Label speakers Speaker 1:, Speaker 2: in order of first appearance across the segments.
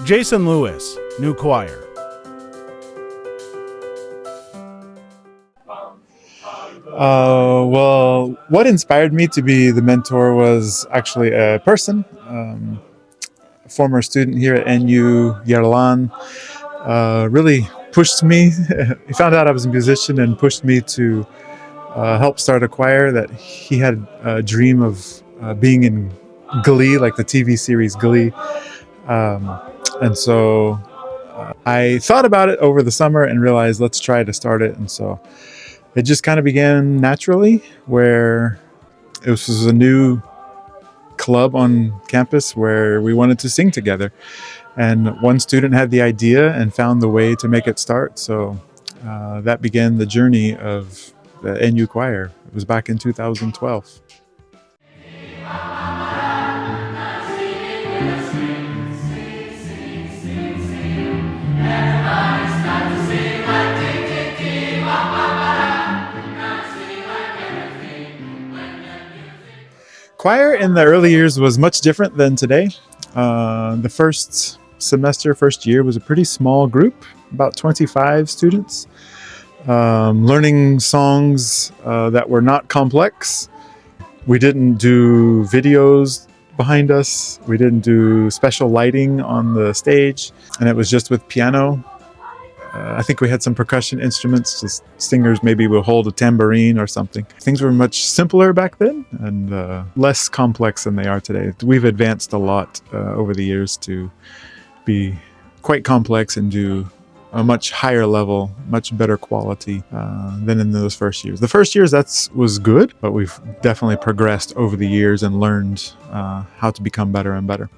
Speaker 1: Jason Lewis, new choir.
Speaker 2: Well, what inspired me to be the mentor was actually a person, a former student here at NU, Yerlan, really pushed me. He found out I was a musician and pushed me to help start a choir. That he had a dream of being in Glee, like the TV series Glee. And so I thought about it over the summer and realized let's try to start it. And so it just kind of began naturally, where it was a new club on campus where we wanted to sing together. And one student had the idea and found the way to make it start. So that began the journey of the NU choir. It was back in 2012. Choir in the early years was much different than today. The first year was a pretty small group, about 25 students, learning songs that were not complex. We didn't do videos behind us. We didn't do special lighting on the stage, and it was just with piano. I think we had some percussion instruments, just singers maybe will hold a tambourine or something. Things were much simpler back then and less complex than they are today. We've advanced a lot over the years to be quite complex and do a much higher level, much better quality than in those first years. The first years, was good, but we've definitely progressed over the years and learned how to become better and better.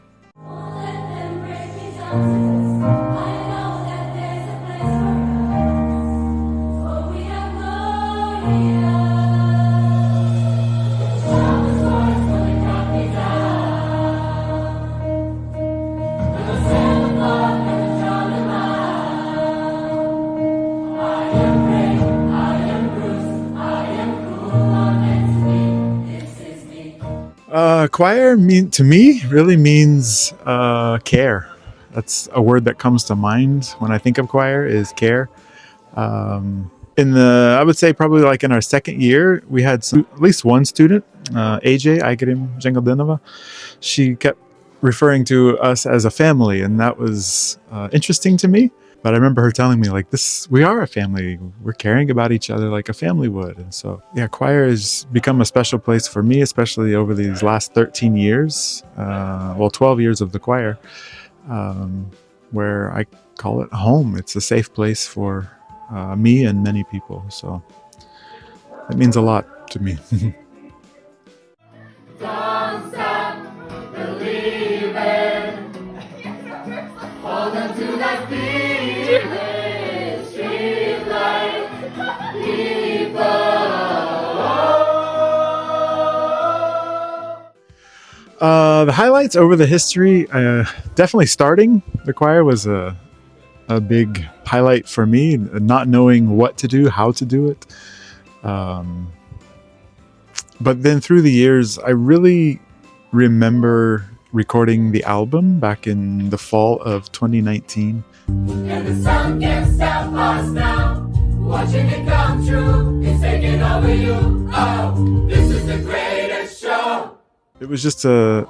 Speaker 2: Choir to me really means care. That's a word that comes to mind when I think of choir, is care. I would say probably like in our second year, we had at least one student, AJ, Abdirakhimova. She kept referring to us as a family, and that was interesting to me. But I remember her telling me, like, we are a family. We're caring about each other like a family would. And so, yeah, choir has become a special place for me, especially over these last 13 years, 12 years of the choir, where I call it home. It's a safe place for me and many people. So it means a lot to me.
Speaker 3: Don't stop believing. Hold on to that feeling. Street light, people.
Speaker 2: The highlights over the history, definitely starting the choir was a big highlight for me, not knowing what to do, how to do it. But then through the years, I really remember recording the album back in the fall of 2019.
Speaker 3: And the sun can't stop us now. Watching it come true, it's taking over you. Oh, this is the greatest show.
Speaker 2: It was just a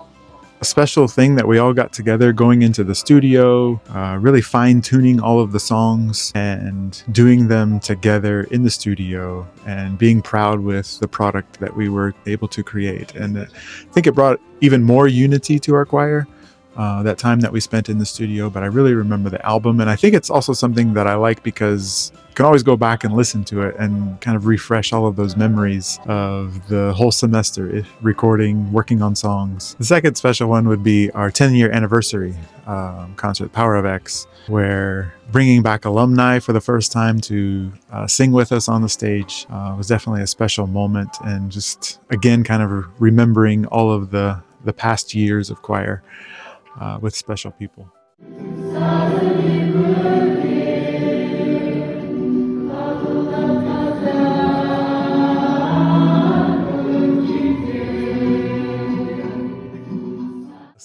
Speaker 2: special thing that we all got together, going into the studio, really fine-tuning all of the songs and doing them together in the studio and being proud with the product that we were able to create. And I think it brought even more unity to our choir, that time that we spent in the studio. But I really remember the album, and I think it's also something that I like because you can always go back and listen to it and kind of refresh all of those memories of the whole semester, recording, working on songs. The second special one would be our 10-year anniversary concert, Power of X, where bringing back alumni for the first time to sing with us on the stage was definitely a special moment, and just, again, kind of remembering all of the past years of choir with special people.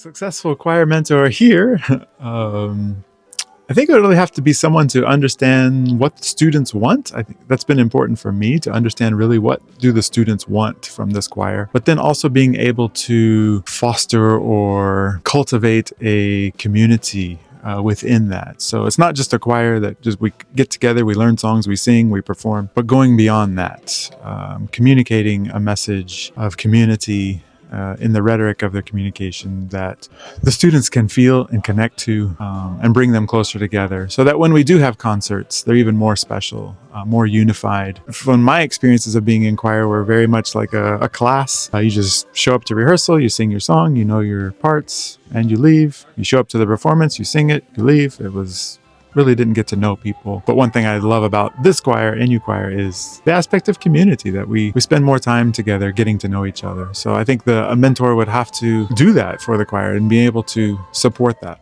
Speaker 2: Successful choir mentor here. I think it would really have to be someone to understand what the students want. I think that's been important for me, to understand really what do the students want from this choir, but then also being able to foster or cultivate a community within that. So it's not just a choir that just we get together, we learn songs, we sing, we perform, but going beyond that, communicating a message of community in the rhetoric of their communication that the students can feel and connect to, and bring them closer together, so that when we do have concerts, they're even more special, more unified. From my experiences of being in choir, we're very much like a class. You just show up to rehearsal, you sing your song, you know your parts, and you leave. You show up to the performance, you sing it, you leave. It was really didn't get to know people. But one thing I love about this choir, NU choir, is the aspect of community, that we spend more time together getting to know each other. So I think a mentor would have to do that for the choir and be able to support that.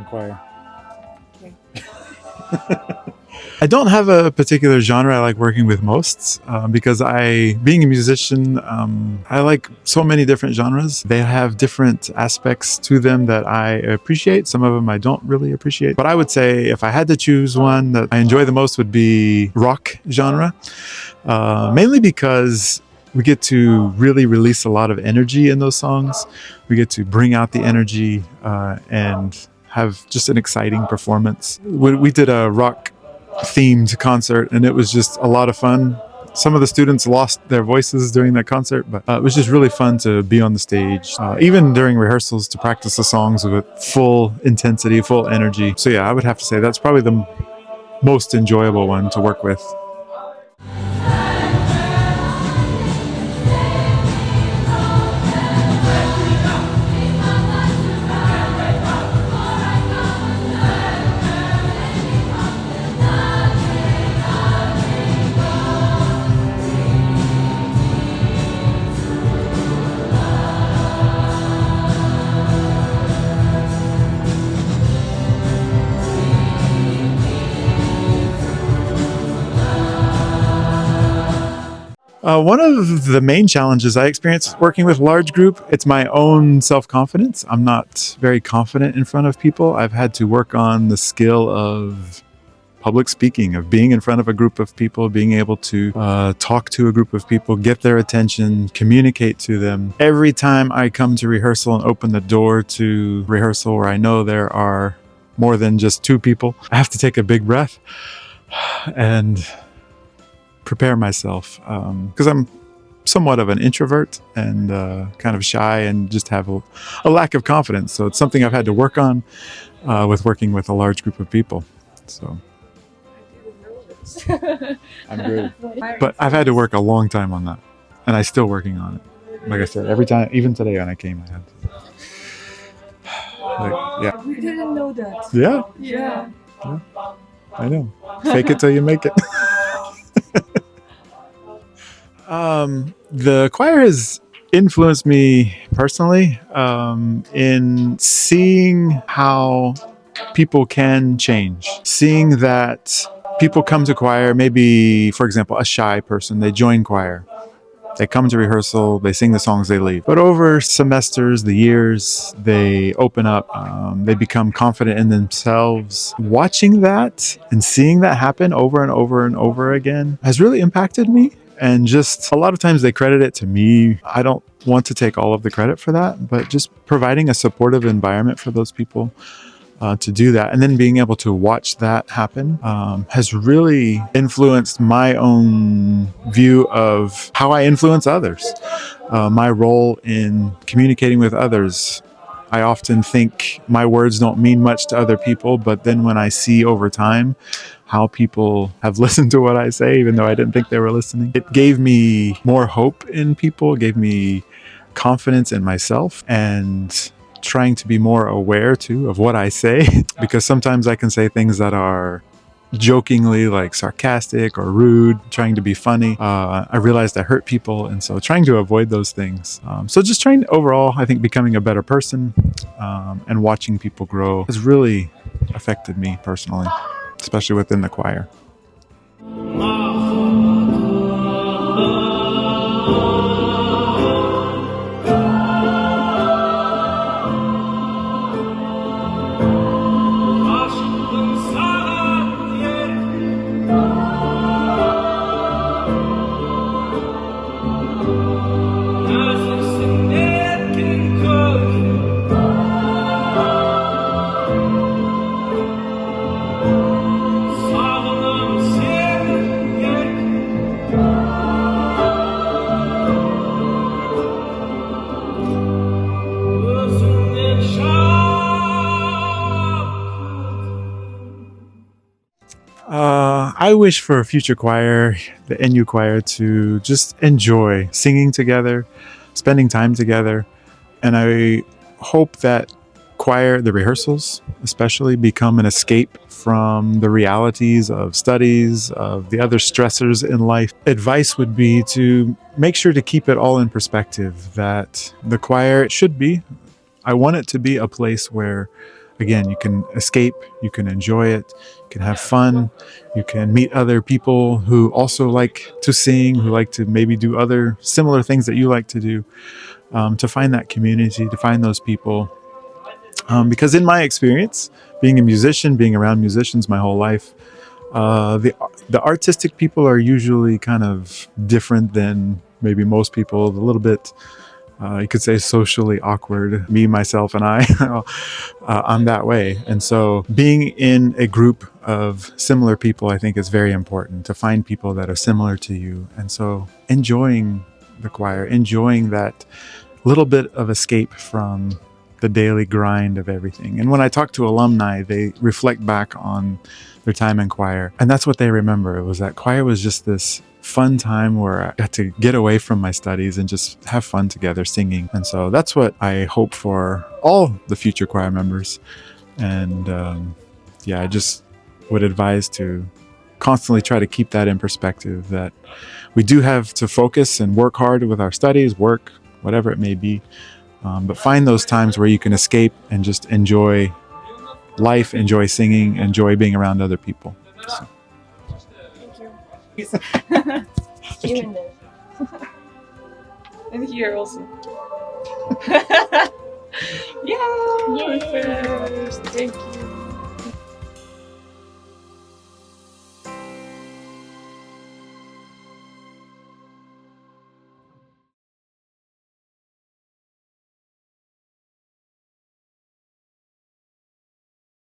Speaker 2: Choir. Okay. I don't have a particular genre I like working with most, because being a musician, I like so many different genres. They have different aspects to them that I appreciate. Some of them I don't really appreciate. But I would say if I had to choose one that I enjoy the most would be rock genre, mainly because we get to really release a lot of energy in those songs. We get to bring out the energy and have just an exciting performance. We did a rock themed concert and it was just a lot of fun. Some of the students lost their voices during that concert, but it was just really fun to be on the stage, even during rehearsals, to practice the songs with full intensity, full energy. So yeah, I would have to say that's probably the most enjoyable one to work with. One of the main challenges I experience working with large group, it's my own self-confidence. I'm not very confident in front of people. I've had to work on the skill of public speaking, of being in front of a group of people, being able to talk to a group of people, get their attention, communicate to them. Every time I come to rehearsal and open the door to rehearsal where I know there are more than just two people, I have to take a big breath and prepare myself, because I'm somewhat of an introvert and kind of shy and just have a lack of confidence. So it's something I've had to work on with working with a large group of people. So I'm good. But I've had to work a long time on that, and I'm still working on it. Like I said, every time, even today when I came, I had to. Yeah.
Speaker 4: We didn't know that.
Speaker 2: Yeah.
Speaker 4: Yeah.
Speaker 2: I know. Fake it till you make it. The choir has influenced me personally in seeing how people can change. Seeing that people come to choir, maybe, for example, a shy person, they join choir. They come to rehearsal, they sing the songs, they leave. But over semesters, the years, they open up, they become confident in themselves. Watching that and seeing that happen over and over and over again has really impacted me. And just a lot of times they credit it to me. I don't want to take all of the credit for that, but just providing a supportive environment for those people to do that, and then being able to watch that happen has really influenced my own view of how I influence others, my role in communicating with others. I often think my words don't mean much to other people, but then when I see over time how people have listened to what I say, even though I didn't think they were listening, it gave me more hope in people, gave me confidence in myself, and trying to be more aware too of what I say, because sometimes I can say things that are jokingly like sarcastic or rude, trying to be funny. I realized I hurt people, and so trying to avoid those things. So just trying overall, I think becoming a better person and watching people grow has really affected me personally, especially within the choir. I wish for a future choir, the NU choir, to just enjoy singing together, spending time together. And I hope that choir, the rehearsals especially, become an escape from the realities of studies, of the other stressors in life. Advice would be to make sure to keep it all in perspective, that the choir should be, I want it to be a place where, again, you can escape, you can enjoy it, you can have fun, you can meet other people who also like to sing, who like to maybe do other similar things that you like to do, to find that community, to find those people. Because in my experience, being a musician, being around musicians my whole life, the artistic people are usually kind of different than maybe most people, a little bit, you could say, socially awkward. Me, myself, and I, I'm that way. And so being in a group of similar people, I think, is very important, to find people that are similar to you. And so enjoying the choir, enjoying that little bit of escape from the daily grind of everything. And when I talk to alumni, they reflect back on their time in choir, and that's what they remember. It was that choir was just this fun time where I got to get away from my studies and just have fun together singing. And so that's what I hope for all the future choir members. And I just would advise to constantly try to keep that in perspective, that we do have to focus and work hard with our studies, work, whatever it may be, but find those times where you can escape and just enjoy life, enjoy singing, enjoy being around other people. So.
Speaker 4: Here and there. And here also. Yeah!
Speaker 5: Yay.
Speaker 4: Thank you.